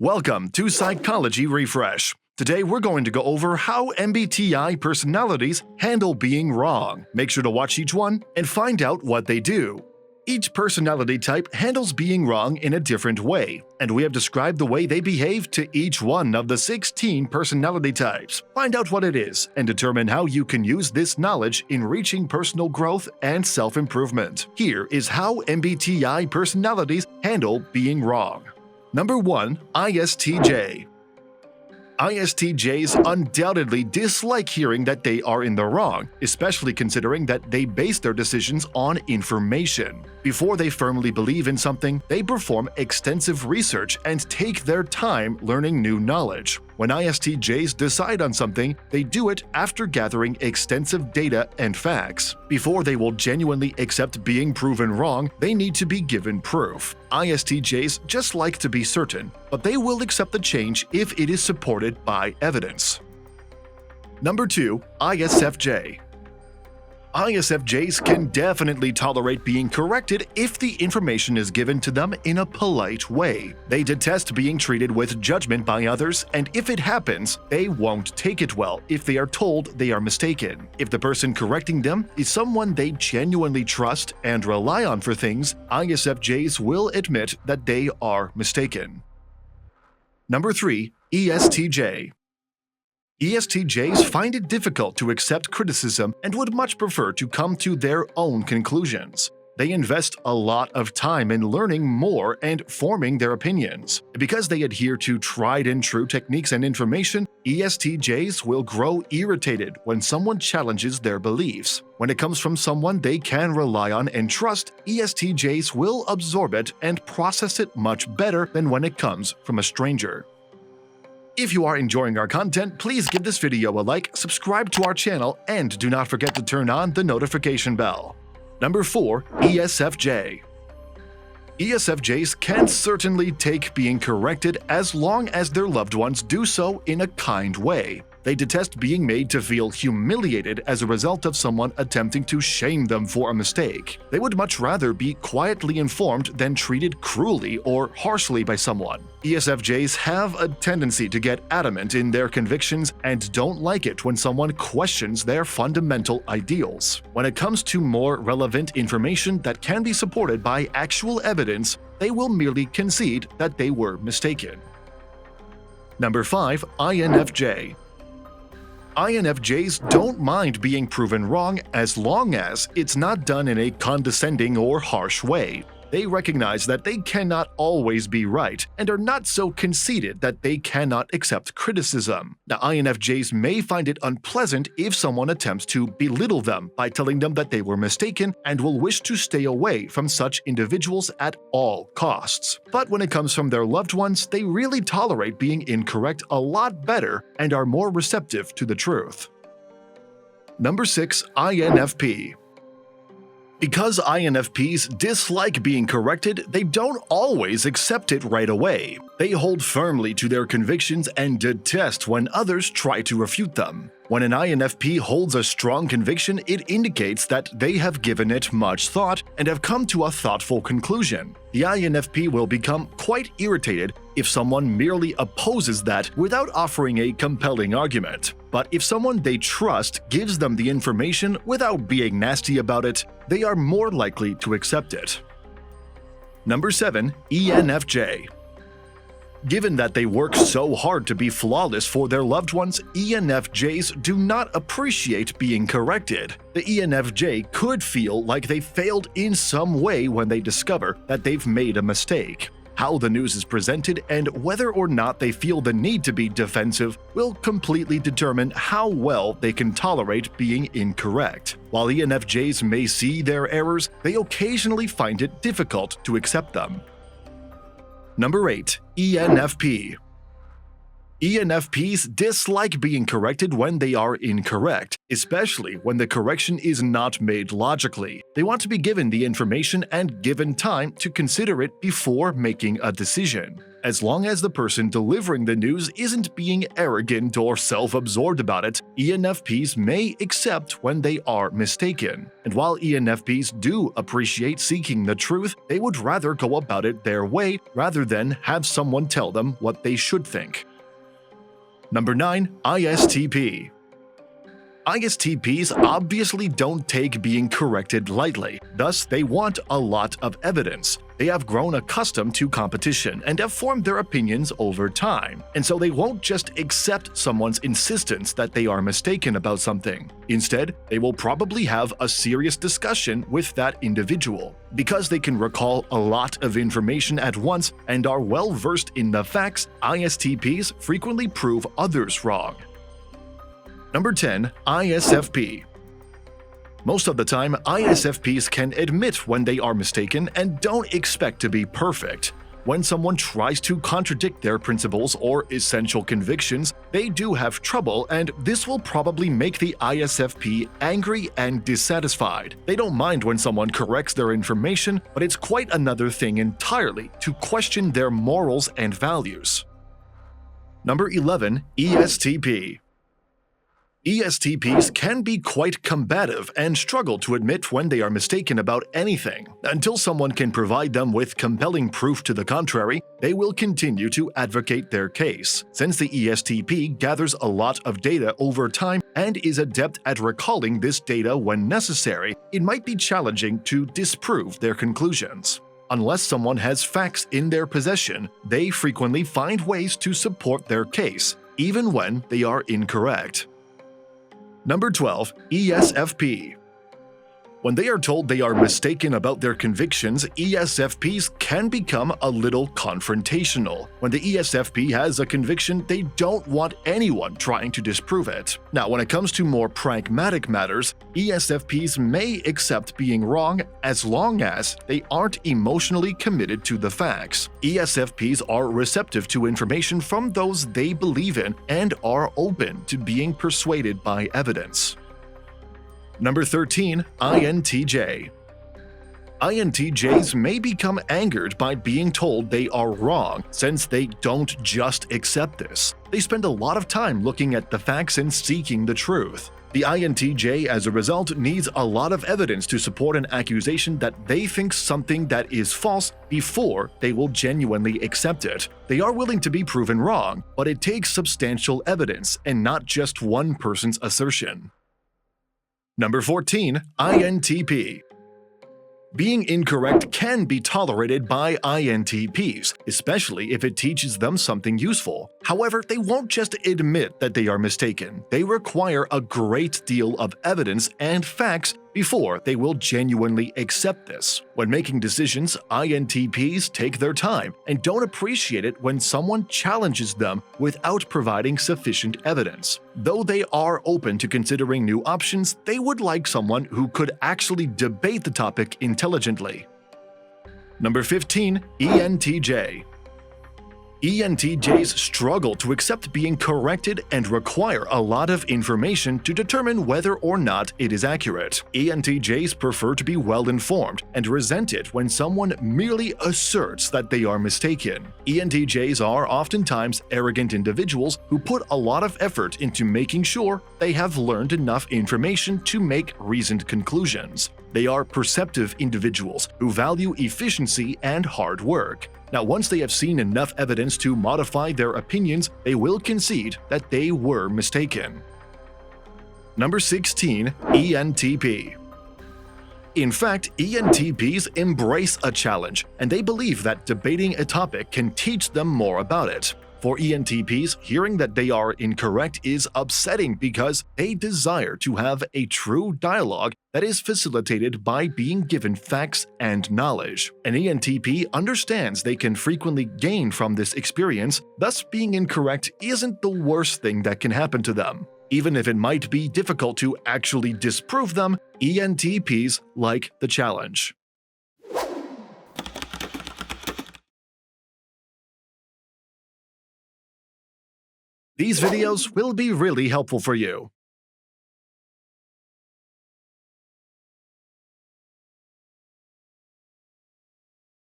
Welcome to Psychology Refresh. Today we're going to go over how MBTI personalities handle being wrong. Make sure to watch each one and find out what they do. Each personality type handles being wrong in a different way, and we have described the way they behave to each one of the 16 personality types. Find out what it is and determine how you can use this knowledge in reaching personal growth and self-improvement. Here is how MBTI personalities handle being wrong. Number 1. ISTJ. ISTJs undoubtedly dislike hearing that they are in the wrong, especially considering that they base their decisions on information. Before they firmly believe in something, they perform extensive research and take their time learning new knowledge. When ISTJs decide on something, they do it after gathering extensive data and facts. Before they will genuinely accept being proven wrong, they need to be given proof. ISTJs just like to be certain, but they will accept the change if it is supported by evidence. Number 2. ISFJ. ISFJs can definitely tolerate being corrected if the information is given to them in a polite way. They detest being treated with judgment by others, and if it happens, they won't take it well if they are told they are mistaken. If the person correcting them is someone they genuinely trust and rely on for things, ISFJs will admit that they are mistaken. Number 3. ESTJ. ESTJs find it difficult to accept criticism and would much prefer to come to their own conclusions. They invest a lot of time in learning more and forming their opinions. Because they adhere to tried-and-true techniques and information, ESTJs will grow irritated when someone challenges their beliefs. When it comes from someone they can rely on and trust, ESTJs will absorb it and process it much better than when it comes from a stranger. If you are enjoying our content, please give this video a like, subscribe to our channel, and do not forget to turn on the notification bell. Number 4. ESFJ. ESFJs can certainly take being corrected as long as their loved ones do so in a kind way. They detest being made to feel humiliated as a result of someone attempting to shame them for a mistake. They would much rather be quietly informed than treated cruelly or harshly by someone. ESFJs have a tendency to get adamant in their convictions and don't like it when someone questions their fundamental ideals. When it comes to more relevant information that can be supported by actual evidence, they will merely concede that they were mistaken. Number 5. INFJ. INFJs don't mind being proven wrong as long as it's not done in a condescending or harsh way. They recognize that they cannot always be right and are not so conceited that they cannot accept criticism. Now, INFJs may find it unpleasant if someone attempts to belittle them by telling them that they were mistaken and will wish to stay away from such individuals at all costs. But when it comes from their loved ones, they really tolerate being incorrect a lot better and are more receptive to the truth. Number 6. INFP. Because INFPs dislike being corrected, they don't always accept it right away. They hold firmly to their convictions and detest when others try to refute them. When an INFP holds a strong conviction, it indicates that they have given it much thought and have come to a thoughtful conclusion. The INFP will become quite irritated if someone merely opposes that without offering a compelling argument. But if someone they trust gives them the information without being nasty about it, they are more likely to accept it. Number 7. ENFJ. Given that they work so hard to be flawless for their loved ones, ENFJs do not appreciate being corrected. The ENFJ could feel like they failed in some way when they discover that they've made a mistake. How the news is presented and whether or not they feel the need to be defensive will completely determine how well they can tolerate being incorrect. While ENFJs may see their errors, they occasionally find it difficult to accept them. Number 8. ENFP. ENFPs dislike being corrected when they are incorrect, especially when the correction is not made logically. They want to be given the information and given time to consider it before making a decision. As long as the person delivering the news isn't being arrogant or self-absorbed about it, ENFPs may accept when they are mistaken. And while ENFPs do appreciate seeking the truth, they would rather go about it their way rather than have someone tell them what they should think. Number 9. ISTP. ISTPs obviously don't take being corrected lightly, thus they want a lot of evidence. They have grown accustomed to competition and have formed their opinions over time, and so they won't just accept someone's insistence that they are mistaken about something. Instead, they will probably have a serious discussion with that individual. Because they can recall a lot of information at once and are well versed in the facts, ISTPs frequently prove others wrong. Number 10. ISFP. Most of the time, ISFPs can admit when they are mistaken and don't expect to be perfect. When someone tries to contradict their principles or essential convictions, they do have trouble, and this will probably make the ISFP angry and dissatisfied. They don't mind when someone corrects their information, but it's quite another thing entirely to question their morals and values. Number 11. ESTP. ESTPs can be quite combative and struggle to admit when they are mistaken about anything. Until someone can provide them with compelling proof to the contrary, they will continue to advocate their case. Since the ESTP gathers a lot of data over time and is adept at recalling this data when necessary, it might be challenging to disprove their conclusions. Unless someone has facts in their possession, they frequently find ways to support their case, even when they are incorrect. Number 12. ESFP. When they are told they are mistaken about their convictions, ESFPs can become a little confrontational. When the ESFP has a conviction, they don't want anyone trying to disprove it. Now, when it comes to more pragmatic matters, ESFPs may accept being wrong as long as they aren't emotionally committed to the facts. ESFPs are receptive to information from those they believe in and are open to being persuaded by evidence. Number 13. INTJ. INTJs may become angered by being told they are wrong, since they don't just accept this. They spend a lot of time looking at the facts and seeking the truth. The INTJ, as a result, needs a lot of evidence to support an accusation that they think something that is false before they will genuinely accept it. They are willing to be proven wrong, but it takes substantial evidence and not just one person's assertion. Number 14. INTP. Being incorrect can be tolerated by INTPs, especially if it teaches them something useful. However, they won't just admit that they are mistaken. They require a great deal of evidence and facts before they will genuinely accept this. When making decisions, INTPs take their time and don't appreciate it when someone challenges them without providing sufficient evidence. Though they are open to considering new options, they would like someone who could actually debate the topic intelligently. Number 15. ENTJ. ENTJs struggle to accept being corrected and require a lot of information to determine whether or not it is accurate. ENTJs prefer to be well-informed and resent it when someone merely asserts that they are mistaken. ENTJs are oftentimes arrogant individuals who put a lot of effort into making sure they have learned enough information to make reasoned conclusions. They are perceptive individuals who value efficiency and hard work. Now, once they have seen enough evidence to modify their opinions, they will concede that they were mistaken. Number 16. ENTP. In fact, ENTPs embrace a challenge, and they believe that debating a topic can teach them more about it. For ENTPs, hearing that they are incorrect is upsetting because they desire to have a true dialogue that is facilitated by being given facts and knowledge. An ENTP understands they can frequently gain from this experience, thus being incorrect isn't the worst thing that can happen to them. Even if it might be difficult to actually disprove them, ENTPs like the challenge. These videos will be really helpful for you.